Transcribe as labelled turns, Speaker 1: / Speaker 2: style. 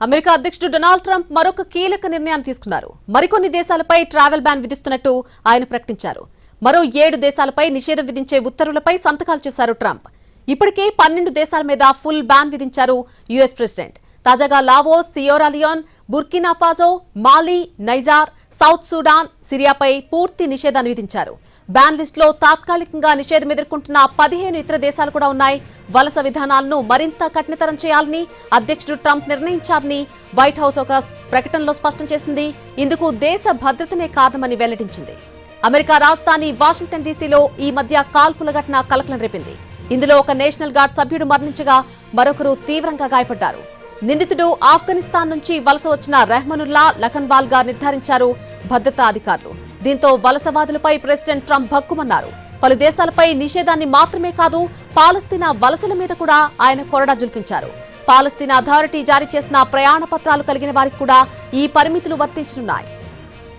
Speaker 1: America అధ్యక్షుడు Donald Trump మరొక కీలక నిర్ణయాన్ని తీసుకున్నారు. మరికొన్ని దేశాలపై ట్రావెల్ బ్యాన్ విధిస్తున్నట్టు ఆయన ప్రకటించారు. మరో 7 దేశాలపై నిషేధం విధించే ఉత్తర్వులపై సంతకాలు చేశారు ట్రంప్. ఇప్పటికే 12 దేశాల మీద ఫుల్ బ్యాన్ విధించారు యుఎస్ ప్రెసిడెంట్. తాజాగా Laos, Sierra Leone, Burkina Faso, Mali, Niger, South Sudan, సిరియాపై పూర్తి నిషేధాన్ని విధించారు. బ్యాన్ లిస్టులో తాత్కాలికంగా నిషేధం ఎదుర్కొంటున్న 15 ఇతర దేశాలు కూడా ఉన్నాయి. వలస విధానాలను మరింత కఠినతరం చేయాలని అధ్యక్షుడు ట్రంప్ నిర్ణయించారని వైట్ హౌస్ ఒక ప్రకటనలో స్పష్టం చేసింది. ఇందుకు దేశ భద్రతనే కారణమని వెల్లడించింది. అమెరికా రాజధాని వాషింగ్టన్ డీసీలో ఈ మధ్య కాల్పుల ఘటన కలకలం రేపింది. ఇందులో ఒక నేషనల్ గార్డ్ సభ్యుడు మరణించగా మరొకరు తీవ్రంగా గాయపడ్డారు. నిందితుడు ఆఫ్ఘనిస్తాన్ నుంచి వలస వచ్చిన రెహ్మనుల్లా లఖన్వాల్ గా నిర్ధారించారు భద్రతా అధికారులు. దీంతో వలసవాదులపై ప్రెసిడెంట్ ట్రంప్ భగ్గుమన్నారు. పలు దేశాలపై నిషేధాన్ని మాత్రమే కాదు, పాలస్తీనా వలసల మీద కూడా ఆయన కొరడా జుల్పించారు. పాలస్తీనా అథారిటీ జారీ చేసిన ప్రయాణ పత్రాలు కలిగిన వారికి కూడా ఈ పరిమితులు వర్తించనున్నాయి.